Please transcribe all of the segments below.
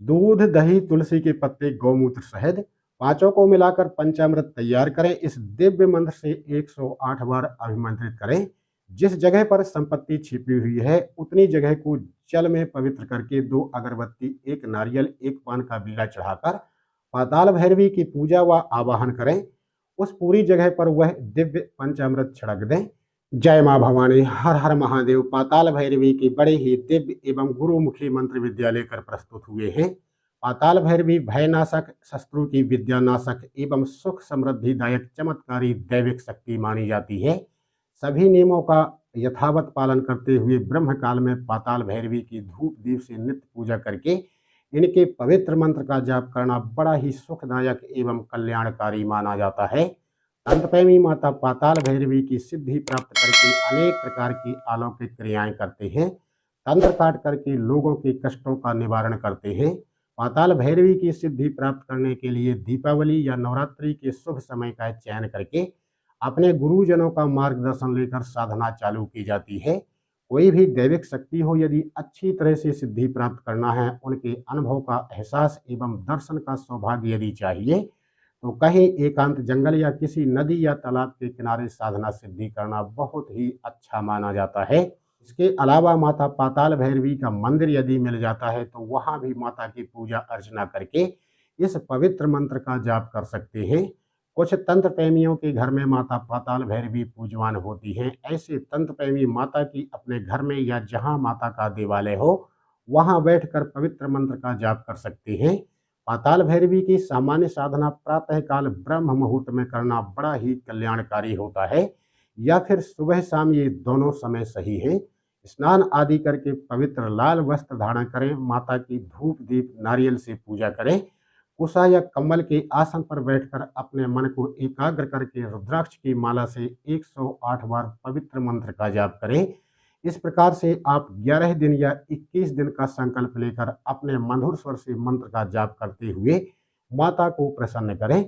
दूध, दही, तुलसी के पत्ते, गौमूत्र, शहद पांचों को मिलाकर पंचामृत तैयार करें। इस दिव्य मंत्र से 108 बार अभिमंत्रित करें। जिस जगह पर संपत्ति छिपी हुई है उतनी जगह को जल में पवित्र करके 2 अगरबत्ती, 1 नारियल, 1 पान का बीड़ा चढ़ाकर पाताल भैरवी की पूजा व आवाहन करें। उस पूरी जगह पर वह दिव्य पंचामृत छिड़क दें। जय मां भवानी, हर हर महादेव। पाताल भैरवी की बड़े ही दिव्य एवं गुरुमुखी मंत्र विद्या लेकर प्रस्तुत हुए हैं। पाताल भैरवी भयनाशक, शत्रु की विद्यानाशक एवं सुख समृद्धिदायक चमत्कारी दैविक शक्ति मानी जाती है। सभी नियमों का यथावत पालन करते हुए ब्रह्म काल में पाताल भैरवी की धूप दीप से नित्य पूजा करके इनके पवित्र मंत्र का जाप करना बड़ा ही सुखदायक एवं कल्याणकारी माना जाता है। तंत्रप्रेमी माता पाताल भैरवी की सिद्धि प्राप्त करके अनेक प्रकार की अलौकिक क्रियाएं करते हैं। तंत्र काट करके लोगों के कष्टों का निवारण करते हैं। पाताल भैरवी की सिद्धि प्राप्त करने के लिए दीपावली या नवरात्रि के शुभ समय का चयन करके अपने गुरुजनों का मार्गदर्शन लेकर साधना चालू की जाती है। कोई भी दैविक शक्ति हो, यदि अच्छी तरह से सिद्धि प्राप्त करना है, उनके अनुभव का एहसास एवं दर्शन का सौभाग्य यदि चाहिए, तो कहीं एकांत जंगल या किसी नदी या तालाब के किनारे साधना सिद्धि करना बहुत ही अच्छा माना जाता है। इसके अलावा माता पाताल भैरवी का मंदिर यदि मिल जाता है तो वहां भी माता की पूजा अर्चना करके इस पवित्र मंत्र का जाप कर सकते हैं। कुछ तंत्र प्रेमियों के घर में माता पाताल भैरवी पूजवान होती हैं। ऐसे तंत्र प्रेमी माता की अपने घर में या जहां माता का देवालय हो वहां बैठकर पवित्र मंत्र का जाप कर सकते हैं। पाताल भैरवी की सामान्य साधना प्रातःकाल ब्रह्म मुहूर्त में करना बड़ा ही कल्याणकारी होता है, या फिर सुबह शाम, ये दोनों समय सही है। स्नान आदि करके पवित्र लाल वस्त्र धारण करें। माता की धूप दीप नारियल से पूजा करें। कुशा या कमल के आसन पर बैठकर अपने मन को एकाग्र करके रुद्राक्ष की माला से 108 बार पवित्र मंत्र का जाप करें। इस प्रकार से आप 11 दिन या 21 दिन का संकल्प लेकर अपने मधुर स्वर से मंत्र का जाप करते हुए माता को प्रसन्न करें।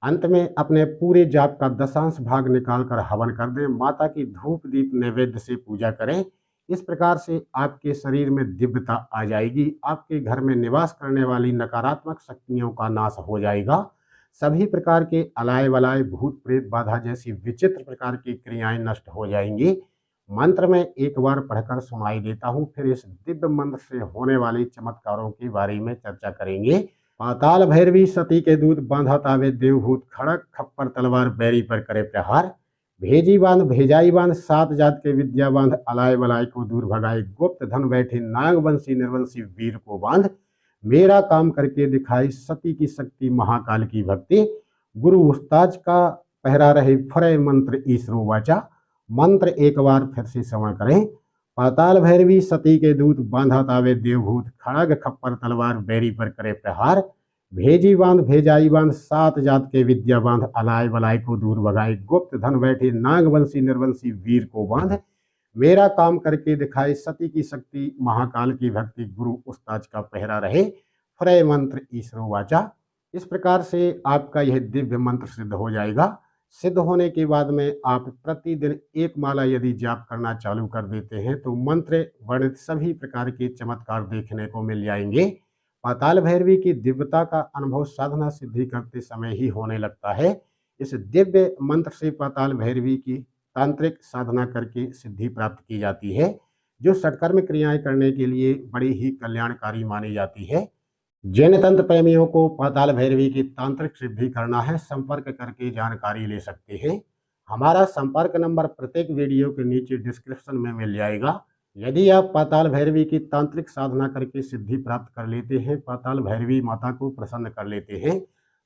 अंत में अपने पूरे जाप का दशांश भाग निकालकर हवन कर दें। माता की धूप दीप नैवेद्य से पूजा करें। इस प्रकार से आपके शरीर में दिव्यता आ जाएगी। आपके घर में निवास करने वाली नकारात्मक शक्तियों का नाश हो जाएगा। सभी प्रकार के अलाय वलाय, भूत प्रेत बाधा जैसी विचित्र प्रकार की क्रियाएं नष्ट हो जाएंगी। मंत्र में एक बार पढ़कर सुनाई देता हूँ, फिर इस दिव्य मंत्र से होने वाले चमत्कारों के बारे में चर्चा करेंगे। पाताल भैरवी सती के दूत बांधा तावे देवभूत, खड़क खप्पर तलवार बैरी पर करे प्रहार। भेजी बांध भेजाई बांध, 7 जात के विद्या बांध, अलाय वलाय को दूर भगाए, गुप्त धन बैठे नाग वंशी निर्वंशी वीर को बांध। मेरा काम करके दिखाई सती की शक्ति, महाकाल की भक्ति, गुरु उस्ताद का पहरा रहे फरे मंत्र ईसरो वाचा। मंत्र एक बार फिर से श्रवण करें। पाताल भैरवी सती के दूत बांधा तावे देवभूत, खड़ग खप्पर तलवार बैरी पर करे प्रहार। भेजी बांध भेजाई बांध, 7 जात के विद्या बांध, अलाय वलाय को दूर भगाए, गुप्त धन बैठे नागवंशी निर्वंशी वीर को बांध। मेरा काम करके दिखाए सती की शक्ति, महाकाल की भक्ति, गुरु उस्ताद का पहरा रहे फरे मंत्र ईसरो वाचा। इस प्रकार से आपका यह दिव्य मंत्र सिद्ध हो जाएगा। सिद्ध होने के बाद में आप प्रतिदिन एक माला यदि जाप करना चालू कर देते हैं तो मंत्र वर्णित सभी प्रकार के चमत्कार देखने को मिल जाएंगे। पाताल भैरवी की दिव्यता का अनुभव साधना सिद्धि करते समय ही होने लगता है। इस दिव्य मंत्र से पाताल भैरवी की तांत्रिक साधना करके सिद्धि प्राप्त की जाती है, जो षटकर्म क्रियाएं करने के लिए बड़ी ही कल्याणकारी मानी जाती है। जैन तंत्र प्रेमियों को पाताल भैरवी की तांत्रिक सिद्धि करना है, संपर्क करके जानकारी ले सकते हैं। हमारा संपर्क नंबर प्रत्येक वीडियो के नीचे डिस्क्रिप्शन में मिल जाएगा। यदि आप पाताल भैरवी की तांत्रिक साधना करके सिद्धि प्राप्त कर लेते हैं, पाताल भैरवी माता को प्रसन्न कर लेते हैं,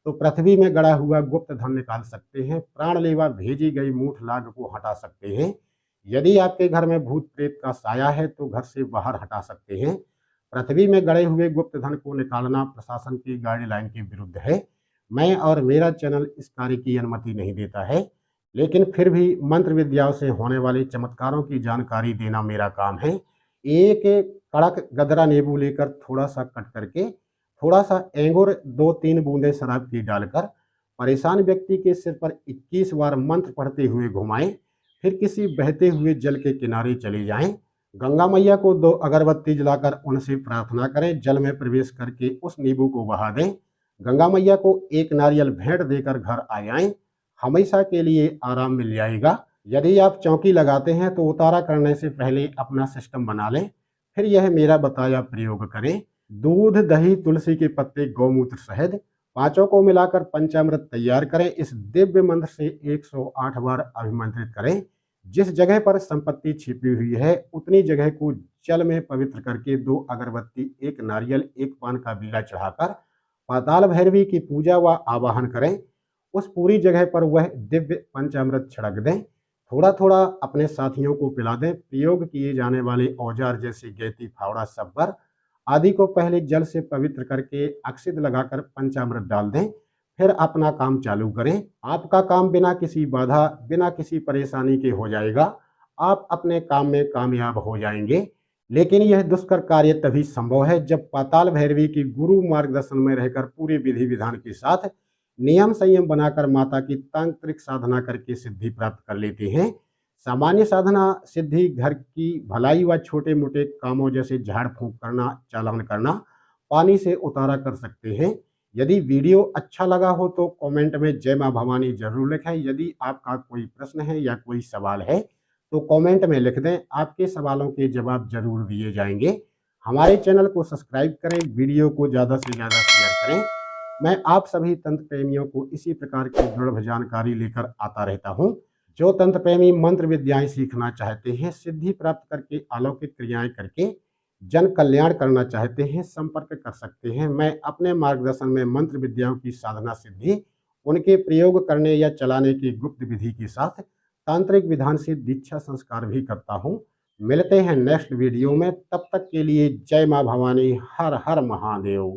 तो पृथ्वी में गड़ा हुआ गुप्त धन निकाल सकते हैं। प्राण लेवा भेजी गई मूठ लाग को हटा सकते हैं। यदि आपके घर में भूत प्रेत का साया है तो घर से बाहर हटा सकते हैं। पृथ्वी में गड़े हुए गुप्त धन को निकालना प्रशासन की गाइडलाइन के विरुद्ध है। मैं और मेरा चैनल इस कार्य की अनुमति नहीं देता है, लेकिन फिर भी मंत्र विद्याओं से होने वाले चमत्कारों की जानकारी देना मेरा काम है। एक कड़क गदरा नींबू लेकर थोड़ा सा कट करके थोड़ा सा एंगोर 2-3 बूंदे शराब की डालकर परेशान व्यक्ति के सिर पर 21 बार मंत्र पढ़ते हुए घुमाएं। फिर किसी बहते हुए जल के किनारे चले जाएं। गंगा मैया को 2 अगरबत्ती जलाकर उनसे प्रार्थना करें। जल में प्रवेश करके उस नींबू को बहा दें। गंगा मैया को एक नारियल भेंट देकर घर आ जाएं। हमेशा के लिए आराम मिल जाएगा। यदि आप चौकी लगाते हैं तो उतारा करने से पहले अपना सिस्टम बना लें, फिर यह मेरा बताया प्रयोग करें। दूध, दही, तुलसी के पत्ते, गौमूत्र, शहद, पांचों को मिलाकर पंचामृत तैयार करें। इस दिव्य मंत्र से 108 बार अभिमंत्रित करें। जिस जगह पर संपत्ति छिपी हुई है उतनी जगह को जल में पवित्र करके 2 अगरबत्ती, 1 नारियल, 1 पान का बीड़ा चढ़ाकर पाताल भैरवी की पूजा व आवाहन करें। उस पूरी जगह पर वह दिव्य पंचामृत छिड़क दें। थोड़ा थोड़ा अपने साथियों को पिला दें। प्रयोग किए जाने वाले औजार जैसे गैती, फावड़ा, सब्बर आदि को पहले जल से पवित्र करके अक्षत लगाकर पंचामृत डाल दें। फिर अपना काम चालू करें। आपका काम बिना किसी बाधा, बिना किसी परेशानी के हो जाएगा। आप अपने काम में कामयाब हो जाएंगे। लेकिन यह दुष्कर कार्य तभी संभव है जब पाताल भैरवी की गुरु मार्गदर्शन में रहकर पूरे विधि विधान के साथ नियम संयम बनाकर माता की तांत्रिक साधना करके सिद्धि प्राप्त कर लेते हैं। सामान्य साधना सिद्धि घर की भलाई व छोटे मोटे कामों जैसे झाड़ फूंक करना, चालान करना, पानी से उतारा कर सकते हैं। यदि वीडियो अच्छा लगा हो तो कमेंट में जय मां भवानी जरूर लिखें। यदि आपका कोई प्रश्न है या कोई सवाल है तो कमेंट में लिख दें। आपके सवालों के जवाब जरूर दिए जाएंगे। हमारे चैनल को सब्सक्राइब करें, वीडियो को ज़्यादा से ज़्यादा शेयर करें। मैं आप सभी तंत्र प्रेमियों को इसी प्रकार की दुर्लभ जानकारी लेकर आता रहता हूं। जो तंत्र प्रेमी मंत्र विद्याएं सीखना चाहते हैं, सिद्धि प्राप्त करके अलौकिक क्रियाएं करके जन कल्याण करना चाहते हैं, संपर्क कर सकते हैं। मैं अपने मार्गदर्शन में मंत्र विद्याओं की साधना सिद्धि, उनके प्रयोग करने या चलाने की गुप्त विधि के साथ तांत्रिक विधान से दीक्षा संस्कार भी करता हूं। मिलते हैं नेक्स्ट वीडियो में। तब तक के लिए जय मां भवानी। हर हर महादेव।